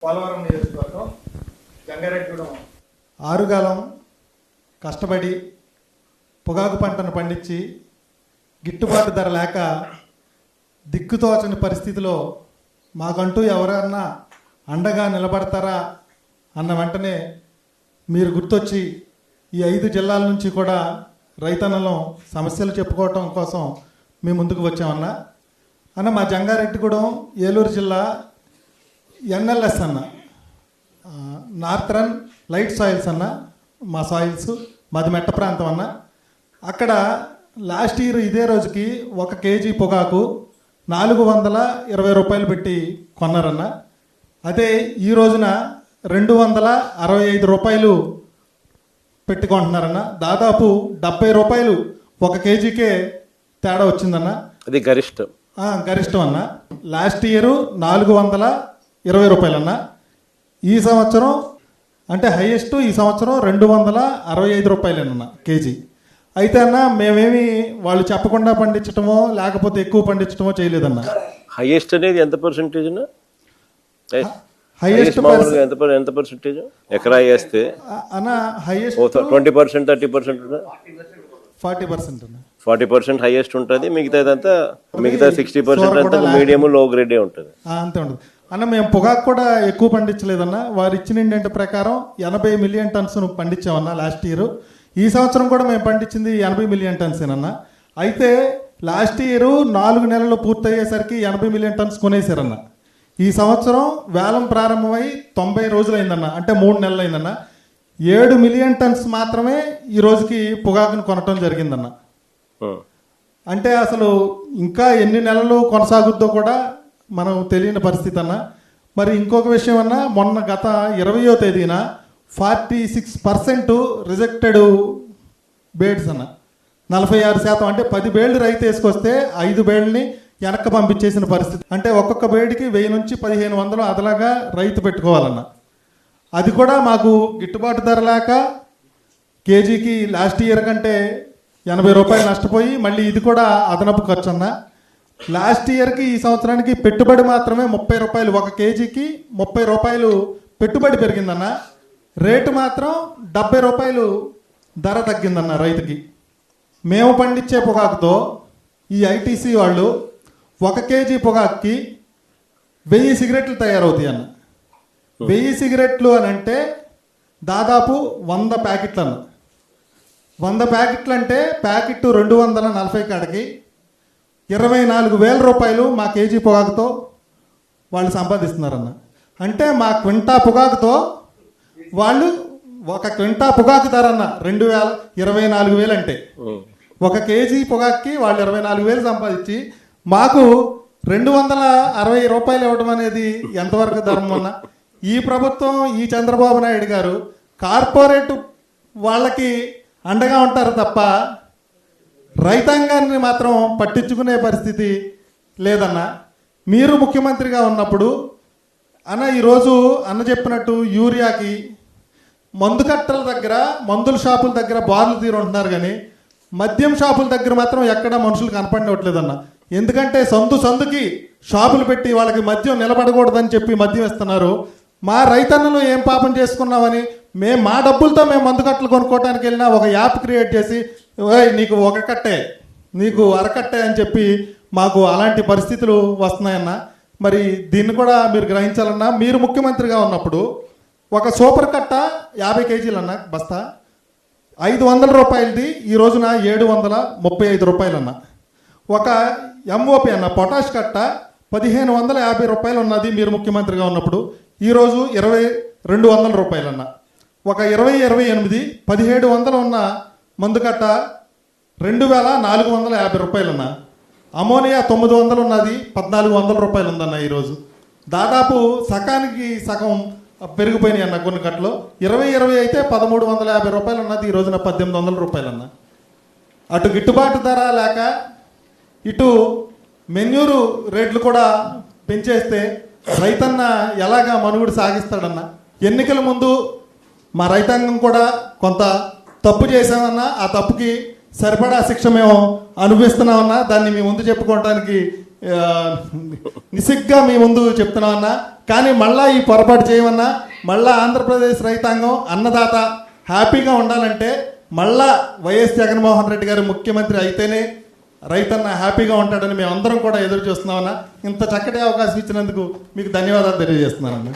పోలవరం నియోజకవర్గం జంగారెడ్డిగూడెం ఆరుగాలం కష్టపడి పొగాకు పంటను పండించి గిట్టుబాటు ధర లేక దిక్కుతోచని పరిస్థితిలో మాకంటూ ఎవరన్నా అండగా నిలబడతారా అన్న వెంటనే మీరు గుర్తొచ్చి ఈ 5 జిల్లాల నుంచి కూడా రైతన్నలం సమస్యలు చెప్పుకోవటం కోసం మేము ముందుకు వచ్చామన్న మా జంగారెడ్డిగూడెం ఏలూరు జిల్లా ఎన్ఎల్ఎస్ అన్న నార్థరన్ లైట్ సాయిల్స్ అన్న మా సాయిల్స్ మాది మెట్ట ప్రాంతం అన్న. అక్కడ లాస్ట్ ఇయర్ ఇదే రోజుకి 1 కేజీ పొగాకు 420 రూపాయలు పెట్టి కొన్నారన్న. అదే ఈ రోజున 265 రూపాయలు పెట్టుకుంటున్నారన్న. దాదాపు 70 రూపాయలు 1 కేజీకే తేడా వచ్చిందన్న. అది గరిష్టం అన్న. Last year 420 రూపాయలన్న. ఈ సంవత్సరం అంటే హైయెస్ట్ ఈ సంవత్సరం 265 రూపాయలేనన్న కేజీ. అయితే అన్న మేమేమి వాళ్ళు చెప్పకుండా పండించటమో లేకపోతే ఎక్కువ పండించటమో చేయలేదన్న. హైయెస్ట్ అనేది ఎంత పర్సెంటేజ్? హైయెస్ట్ ఎంత పర్సెంటేజ్ ఎకరా వేస్తే అన్న? హైయెస్ట్ 20%, 30%, 40% అన్న. 40% హైయెస్ట్ ఉంటుంది. మిగతా 60% అంతా మీడియం లో గ్రేడే ఉంటుంది. అంతే ఉంటుంది అన్న. మేము పొగాకు కూడా ఎక్కువ పండించలేదన్న. వారు ఇచ్చిన ఇండెంట్ ప్రకారం 80 మిలియన్ టన్స్ పండించామన్న లాస్ట్ ఇయర్. ఈ సంవత్సరం కూడా మేము పండించింది 80 మిలియన్ టన్స్ ఏనన్న. అయితే లాస్ట్ ఇయర్ 4 నెలలు పూర్తయ్యేసరికి 80 మిలియన్ టన్స్ కొనేసారన్న. ఈ సంవత్సరం వేలం ప్రారంభమై 90 రోజులైందన్న, అంటే 3 నెలలు అయిందన్న. 7 మిలియన్ టన్స్ మాత్రమే ఈ రోజుకి పొగాకును కొనటం జరిగిందన్న. అంటే అసలు ఇంకా ఎన్ని నెలలు కొనసాగుద్దో కూడా మనం తెలియని పరిస్థితి అన్న. మరి ఇంకొక విషయం అన్న, మొన్న గత 20వ తేదీన 46% రిజెక్టెడ్ బేడ్స్ అన్న. 46%, అంటే 10 బేళ్లు రైతు వేసుకొస్తే 5 బేళ్ళని వెనక్కి పంపించేసిన పరిస్థితి. అంటే ఒక్కొక్క బేడికి 1000 నుంచి 1500 అదలాగా రైతు పెట్టుకోవాలన్న. అది కూడా మాకు గిట్టుబాటు ధర లేక కేజీకి లాస్ట్ ఇయర్ కంటే 80 రూపాయలు నష్టపోయి మళ్ళీ ఇది కూడా అదనపు ఖర్చు అన్న. లాస్ట్ ఇయర్కి ఈ సంవత్సరానికి పెట్టుబడి మాత్రమే 30 రూపాయలు, 1 కేజీకి 30 రూపాయలు పెట్టుబడి పెరిగిందన్న. రేటు మాత్రం 70 రూపాయలు ధర తగ్గిందన్న రైతుకి. మేము పండించే పొగాకుతో ఈ ఐటీసీ వాళ్ళు 1 కేజీ పొగాకుకి 1000 సిగరెట్లు తయారవుతాయి అన్న. 1000 సిగరెట్లు అని అంటే దాదాపు 100 ప్యాకెట్లు అన్న. 100 ప్యాకెట్లు అంటే ప్యాకెట్ 240 కాడికి 24,000 రూపాయలు మా కేజీ పొగాకుతో వాళ్ళు సంపాదిస్తున్నారన్న. అంటే మా క్వింటా పొగాకుతో వాళ్ళు 1 క్వింటా పొగాకు ధర అన్న 24,000 అంటే 1 కేజీ పొగాకుకి వాళ్ళు 24,000 సంపాదించి మాకు 260 రూపాయలు ఇవ్వడం అనేది ఎంతవరకు ధర్మం అన్న? ఈ ప్రభుత్వం, ఈ చంద్రబాబు నాయుడు గారు కార్పొరేట్ వాళ్ళకి అండగా ఉంటారు తప్ప రైతాంగాన్ని మాత్రం పట్టించుకునే పరిస్థితి లేదన్న. మీరు ముఖ్యమంత్రిగా ఉన్నప్పుడు అన్న, ఈరోజు అన్న చెప్పినట్టు యూరియాకి మందు కట్టల దగ్గర, మందుల షాపుల దగ్గర బార్లు తీరుంటున్నారు, కానీ మద్యం షాపుల దగ్గర మాత్రం ఎక్కడ మనుషులు కనపడవట్లేదన్న. ఎందుకంటే సందుకి షాపులు పెట్టి వాళ్ళకి మద్యం నిలబడకూడదని చెప్పి మద్యం ఇస్తున్నారు. మా రైతన్నలు ఏం పాపం చేసుకున్నామని మా డబ్బులతో మేము మందు కట్టలు కొనుక్కోవడానికి వెళ్ళినా ఒక యాప్ క్రియేట్ చేసి నీకు 1 కట్టే, నీకు అరకట్టే అని చెప్పి మాకు అలాంటి పరిస్థితులు వస్తున్నాయన్న. మరి దీన్ని కూడా మీరు గ్రహించాలన్నా. మీరు ముఖ్యమంత్రిగా ఉన్నప్పుడు ఒక సూపర్ కట్ట 50 కేజీలన్న బస్తా 500 రూపాయలది ఈ రోజున 735 రూపాయలన్న. ఒక ఎంఓపి అన్న పొటాష్ కట్ట 1550 రూపాయలు ఉన్నది మీరు ముఖ్యమంత్రిగా ఉన్నప్పుడు, ఈరోజు 200 రూపాయలన్న. ఒక 2028 1700 ఉన్న మందు కట్ట 2450 రూపాయలన్న. అమోనియా 900 ఉన్నది 1400 రూపాయలు ఉందన్న. ఈరోజు దాదాపు సగానికి సగం పెరిగిపోయినాయి అన్న కొన్ని కట్టలు. 2020 అయితే 1350 రూపాయలు ఉన్నది, ఈ రోజున 1800 రూపాయలన్న. అటు గిట్టుబాటు ధర లేక ఇటు మెన్యూరు రేట్లు కూడా పెంచేస్తే రైతన్న ఎలాగా మనుగడ సాగిస్తాడన్న? ఎన్నికల ముందు మా రైతాంగం కూడా కొంత తప్పు చేసామన్నా, ఆ తప్పుకి సరిపడా శిక్ష మేము అనుభవిస్తున్నామన్నా, దాన్ని మీ ముందు చెప్పుకోవడానికి నిసిగ్గా మీ ముందు చెప్తున్నామన్నా. కానీ మళ్ళా ఈ పొరపాటు చేయమన్నా. మళ్ళా ఆంధ్రప్రదేశ్ రైతాంగం అన్నదాత హ్యాపీగా ఉండాలంటే మళ్ళా వైఎస్ జగన్మోహన్ రెడ్డి గారు ముఖ్యమంత్రి అయితేనే రైతన్న హ్యాపీగా ఉంటాడని మేమందరం కూడా ఎదురు చూస్తున్నామన్నా. ఇంత చక్కటి అవకాశం ఇచ్చినందుకు మీకు ధన్యవాదాలు తెలియజేస్తున్నానన్నా.